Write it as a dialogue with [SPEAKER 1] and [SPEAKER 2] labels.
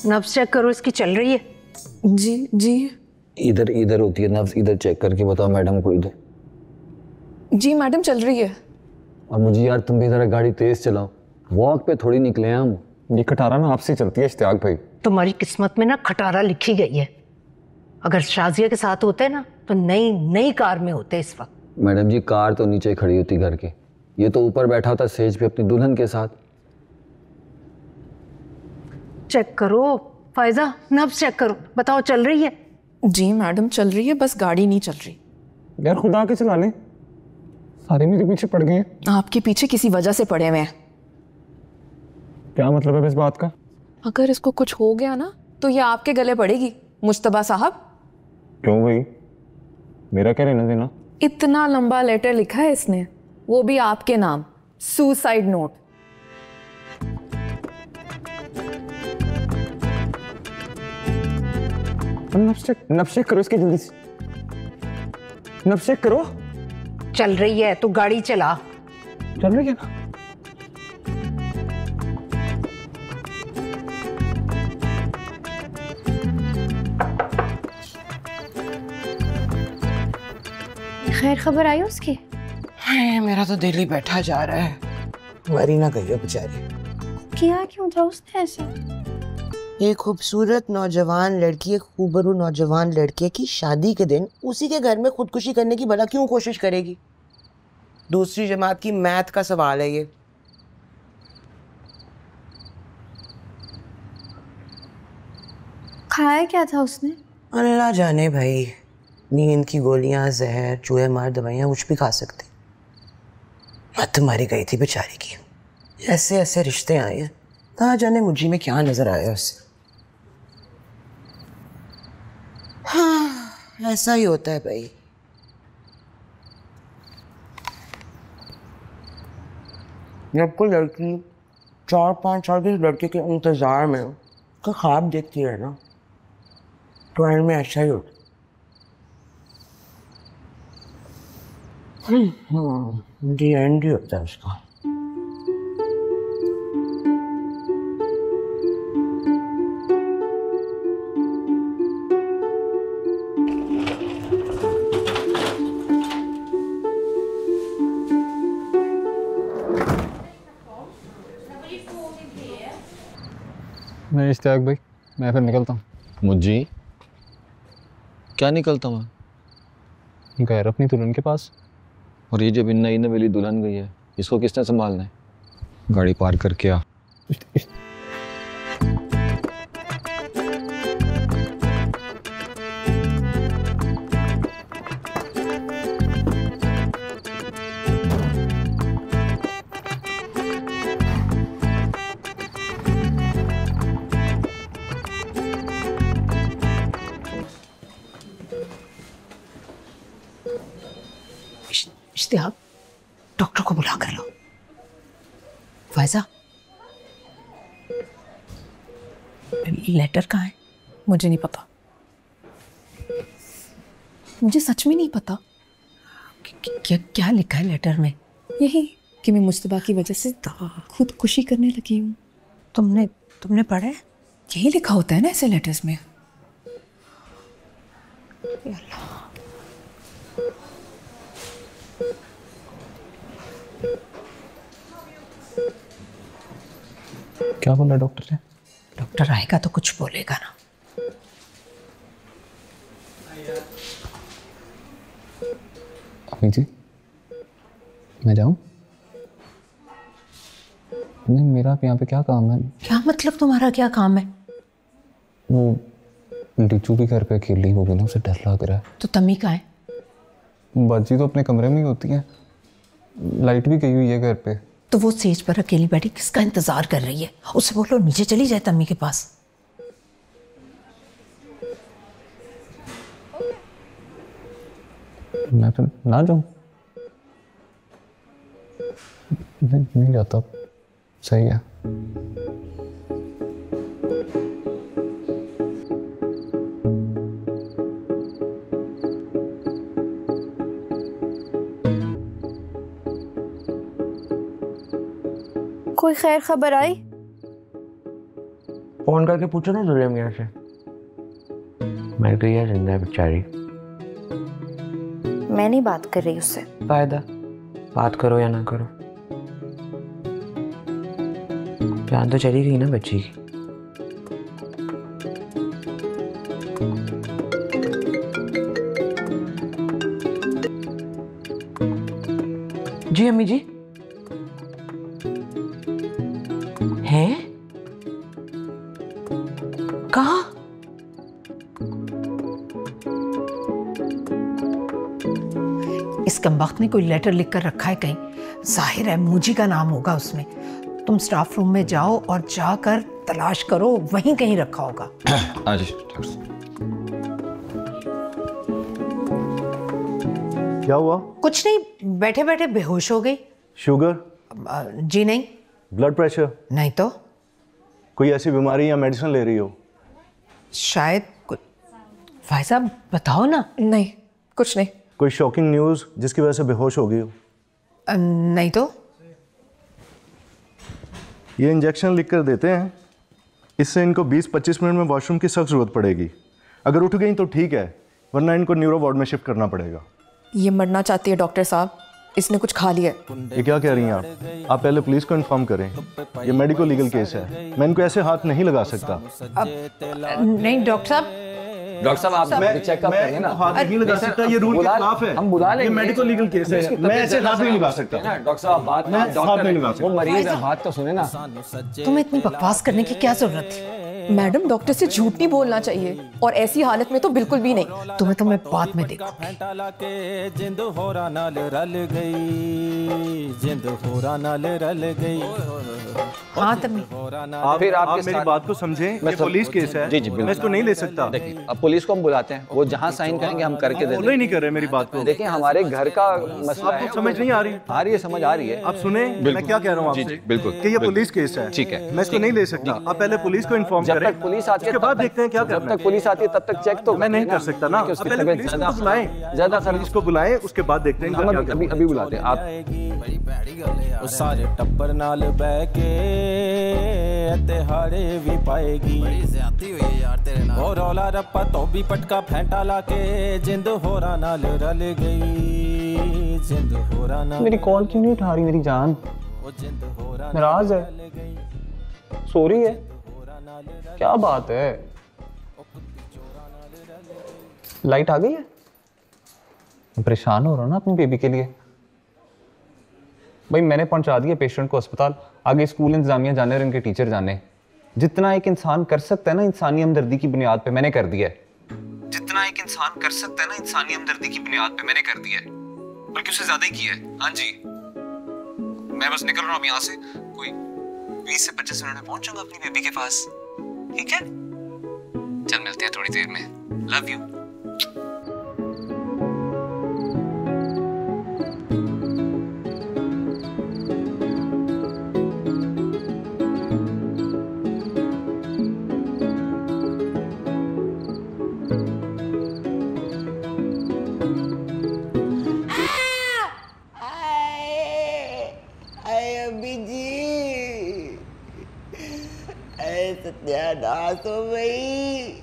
[SPEAKER 1] नब्ज चेक करो, इसकी चल रही है।
[SPEAKER 2] जी जी
[SPEAKER 3] इधर इधर होती है नब्ज, इधर चेक करके बताओ मैडम को। इधर
[SPEAKER 2] जी मैडम चल रही है।
[SPEAKER 3] और मुझे यार तुम भी जरा गाड़ी तेज चलाओ, वॉक पे थोड़ी निकले हैं हम।
[SPEAKER 4] ये खटारा ना आपसे चलती है इश्तियाक भाई।
[SPEAKER 1] तुम्हारी किस्मत में ना खटारा लिखी गई है। अगर शाजिया के साथ होते ना तो नई नई कार में होते इस वक्त।
[SPEAKER 3] मैडम जी कार तो नीचे खड़ी होती घर के, ये तो ऊपर बैठा होता स्टेज पे अपनी दुल्हन के साथ।
[SPEAKER 1] चेक करो फायजा, नब्ज चेक करो, बताओ चल रही है।
[SPEAKER 2] जी मैडम चल रही है, बस गाड़ी नहीं चल रही।
[SPEAKER 4] यार खुदा के चला लें, सारे मेरे पीछे पड़ गए हैं।
[SPEAKER 2] आपके पीछे किसी वजह से पड़े हुए हैं।
[SPEAKER 4] क्या मतलब है इस बात का?
[SPEAKER 2] अगर इसको कुछ हो गया ना तो ये आपके गले पड़ेगी मुश्तबा साहब।
[SPEAKER 4] क्यों भाई, मेरा क्या लेना देना?
[SPEAKER 2] इतना लंबा लेटर लिखा है इसने, वो भी आपके नाम, सुसाइड नोट।
[SPEAKER 4] नब्ज चेक करो इसकी जल्दी से, नब्ज चेक करो।
[SPEAKER 1] चल रही है तो गाड़ी चला।
[SPEAKER 4] चल रही है ना?
[SPEAKER 5] खैर खबर आई उसकी?
[SPEAKER 6] हाय, मेरा तो दिल ही बैठा जा रहा है। मरी ना गई है बेचारी।
[SPEAKER 5] किया क्यों था उसने ऐसा?
[SPEAKER 6] एक खूबसूरत नौजवान लड़की, एक खूबरू नौजवान लड़के की शादी के दिन उसी के घर में खुदकुशी करने की भला क्यों कोशिश करेगी? दूसरी जमात की मैथ का सवाल है ये।
[SPEAKER 5] खाया क्या था उसने?
[SPEAKER 6] अल्लाह जाने भाई, नींद की गोलियां, जहर, चूहे मार दवाइयां कुछ भी खा सकती। मत मारी गई थी बेचारी की। ऐसे ऐसे रिश्ते आए हैं, कहाँ जाने मुझे में क्या नजर आया उससे। हाँ, ऐसा ही होता है भाई। जब कोई लड़की 4-5 साल के लड़के के इंतजार में उसका ख्वाब देखती है ना, तो एंड में अच्छा ही होता। दी एंड ही होता है उसका।
[SPEAKER 4] नहीं इश्तियाक भाई, मैं फिर निकलता हूँ।
[SPEAKER 3] मुझे क्या निकलता हूँ?
[SPEAKER 4] गैर अपनी दुल्हन के पास।
[SPEAKER 3] और ये जब नई नवेली दुल्हन गई है, इसको किसने संभालना है? गाड़ी पार करके आ।
[SPEAKER 1] इश्तियाक, डॉक्टर को बुला कर लो। फायजा, लेटर कहाँ है?
[SPEAKER 2] मुझे नहीं पता, मुझे सच में नहीं पता।
[SPEAKER 1] क्या क्या लिखा है लेटर में?
[SPEAKER 2] यही कि मैं मुश्तबा की वजह से खुदकुशी करने लगी हूँ।
[SPEAKER 1] तुमने पढ़ा है?
[SPEAKER 2] यही लिखा होता है ना ऐसे लेटर्स में।
[SPEAKER 4] क्या बोला डॉक्टर ने?
[SPEAKER 1] डॉक्टर आएगा तो कुछ बोलेगा ना।
[SPEAKER 4] अम्मी जी, मैं जाऊं? नहीं, मेरा यहाँ पे क्या काम है?
[SPEAKER 1] क्या मतलब तुम्हारा क्या काम है?
[SPEAKER 4] वो डिचू भी घर पे अकेली होगी ना, उसे डर लग रहा है।
[SPEAKER 1] तो तम्मी कहाँ है?
[SPEAKER 4] बाजी तो अपने कमरे में ही होती है, लाइट भी गई हुई है घर पे।
[SPEAKER 1] तो वो सेज पर अकेली बैठी किसका इंतजार कर रही है? उससे बोलो नीचे चली जाए तम्मी के पास।
[SPEAKER 4] मैं फिर ना जाऊं? नहीं जाता, सही है।
[SPEAKER 5] कोई खैर खबर आई?
[SPEAKER 6] फोन करके पूछो ना दुल्हन मियाँ से। मर गई है जिंदा है बेचारी।
[SPEAKER 5] मैं नहीं बात कर रही उससे।
[SPEAKER 6] फायदा, बात करो या ना करो, जान तो चली गई ना बच्ची की। जी अम्मी जी। हैं? कहाँ?
[SPEAKER 1] इस कमबख्त ने कोई लेटर लिख कर रखा है कहीं, जाहिर है मुझी का नाम होगा उसमें। तुम स्टाफ रूम में जाओ और जाकर तलाश करो, वहीं कहीं रखा होगा।
[SPEAKER 3] आज
[SPEAKER 7] क्या हुआ?
[SPEAKER 1] कुछ नहीं, बैठे बैठे बेहोश हो गई।
[SPEAKER 7] शुगर?
[SPEAKER 1] जी नहीं।
[SPEAKER 7] Blood pressure?
[SPEAKER 1] नहीं तो।
[SPEAKER 7] कोई ऐसी बीमारी या मेडिसिन ले रही हो?
[SPEAKER 1] शायद कुछ। भाई साहब बताओ ना।
[SPEAKER 2] नहीं, कुछ नहीं।
[SPEAKER 7] कोई शॉकिंग न्यूज़ जिसकी वजह से बेहोश हो गई हो?
[SPEAKER 1] नहीं तो।
[SPEAKER 7] ये इंजेक्शन लिख कर देते हैं, इससे इनको 20-25 मिनट में वॉशरूम की सख्त ज़रूरत पड़ेगी। अगर उठ गई तो ठीक है, वरना इनको न्यूरो वार्ड में शिफ्ट करना पड़ेगा।
[SPEAKER 2] ये मरना चाहती है डॉक्टर साहब, इसने कुछ खा लिया है।
[SPEAKER 7] ये क्या कह रही हैं आप? आप पहले पुलिस को इन्फॉर्म करें, ये मेडिको लीगल केस है, मैं इनको ऐसे हाथ नहीं लगा सकता।
[SPEAKER 1] नहीं डॉक्टर साहब,
[SPEAKER 3] डॉक्टर साहब आप चेकअप करिए ना।
[SPEAKER 7] हाथ नहीं लगा सकता, ये रूल के खिलाफ है।
[SPEAKER 3] हम बुला
[SPEAKER 7] ये
[SPEAKER 3] लेंगे।
[SPEAKER 7] मेडिको लीगल केस है, मैं ऐसे हाथ नहीं लगा सकता।
[SPEAKER 3] डॉक्टर साहब बात
[SPEAKER 7] मैं हाथ नहीं लगा सकता।
[SPEAKER 3] वो मरीज है, बात तो सुने ना।
[SPEAKER 1] तुम्हें इतनी बकवास करने की क्या जरूरत थी?
[SPEAKER 2] मैडम डॉक्टर से झूठ नहीं बोलना चाहिए, और ऐसी हालत में तो बिल्कुल भी नहीं।
[SPEAKER 1] तुम्हें तो मैं बाद में देखूंगी।
[SPEAKER 8] जिंद होरा नाल रल गई, जिंद होरा नाल रल गई।
[SPEAKER 1] हाँ तभी।
[SPEAKER 7] आप
[SPEAKER 3] फिर आपके
[SPEAKER 7] मेरी
[SPEAKER 3] साथ-
[SPEAKER 7] बात को समझें, ये पुलिस केस है।
[SPEAKER 3] जी, बिल्कुल।
[SPEAKER 7] मैं इसको नहीं ले सकता।
[SPEAKER 3] देखिए अब पुलिस को हम बुलाते हैं, वो जहाँ साइन करेंगे हम करके दे
[SPEAKER 7] फॉलो ही नहीं कर रहे मेरी बात को।
[SPEAKER 3] देखिए हमारे घर का मसला है।
[SPEAKER 7] आपको समझ नहीं आ रही?
[SPEAKER 3] आ रही है, समझ आ रही है।
[SPEAKER 7] आप सुने, मैं क्या कह रहा हूँ
[SPEAKER 3] जी,
[SPEAKER 7] आपसे?
[SPEAKER 3] जी, बिल्कुल,
[SPEAKER 7] कि ये
[SPEAKER 3] बिल्कुल।
[SPEAKER 7] पुलिस केस है।
[SPEAKER 3] ठीक है।
[SPEAKER 7] मैं इसको नहीं ले सकता। आप पहले पुलिस को इन्फॉर्म
[SPEAKER 3] जब
[SPEAKER 7] करें,
[SPEAKER 3] तक पुलिस आती है
[SPEAKER 7] उसके
[SPEAKER 3] तब
[SPEAKER 7] बाद
[SPEAKER 3] तक-
[SPEAKER 7] देखते हैं क्या
[SPEAKER 3] जब
[SPEAKER 7] करना
[SPEAKER 3] तक पुलिस आती है तब तक चेक तो
[SPEAKER 7] मैं नहीं
[SPEAKER 3] करते हैं
[SPEAKER 7] कर सकता ना।
[SPEAKER 3] कि उसकी
[SPEAKER 7] आप पहले
[SPEAKER 3] तबीयत
[SPEAKER 7] पुलिस
[SPEAKER 3] ज्यादा
[SPEAKER 7] को बुलाएं,
[SPEAKER 3] ज्यादा
[SPEAKER 7] पुलिस को बुलाएं, उसके बाद देखते हैं
[SPEAKER 3] हम
[SPEAKER 7] क्या
[SPEAKER 3] अभी
[SPEAKER 7] करना।
[SPEAKER 3] अभी बुलाते हैं आप।
[SPEAKER 8] ਉਹ ਸਾਰੇ ਟੱਬਰ ਨਾਲ ਬਹਿ ਕੇ ਤਿਹਾੜੇ ਵੀ ਪਾਏਗੀ। ਬੜੀ ਜ਼ਿਆਦਤੀ ਹੋਈ ਯਾਰ ਤੇਰੇ ਨਾਲ। ਉਹ ਰੌਲਾ ਰੱਪਾ ਤੋਂ ਵੀ ਪਟਕਾ ਫੈਂਟਾ ਲਾ ਕੇ ਜਿੰਦ ਹੋਰਾਂ ਨਾਲ ਰਲ ਗਈ, ਜਿੰਦ ਹੋਰਾਂ ਨਾਲ।
[SPEAKER 4] मेरी कॉल क्यों नहीं उठा रही मेरी जान?
[SPEAKER 8] ਉਹ ਜਿੰਦ ਹੋਰਾਂ
[SPEAKER 4] नाराज है, सो रही है, क्या बात है? लाइट आ गई है? मैं परेशान हो रहा हूँ ना अपनी बेबी के लिए। भाई मैंने पहुंचा दिया पेशेंट को अस्पताल, आगे स्कूल इंतजामिया जाने और इनके टीचर जाने। जितना एक इंसान कर सकता है ना इंसानी हमदर्दी की बुनियाद पे, मैंने कर दिया है। जितना एक इंसान कर सकता है ना इंसानी हमदर्दी की बुनियाद पे, मैंने कर दिया है, बल्कि उससे ज्यादा ही किया है। हाँ जी, मैं बस निकल रहा हूँ यहाँ से, कोई 20 से 25 मिनट में पहुंचूंगा अपनी बेबी के पास। ठीक है, चल मिलते हैं थोड़ी देर में। Love you.
[SPEAKER 6] अभी जी, सत्यानाश हो गई।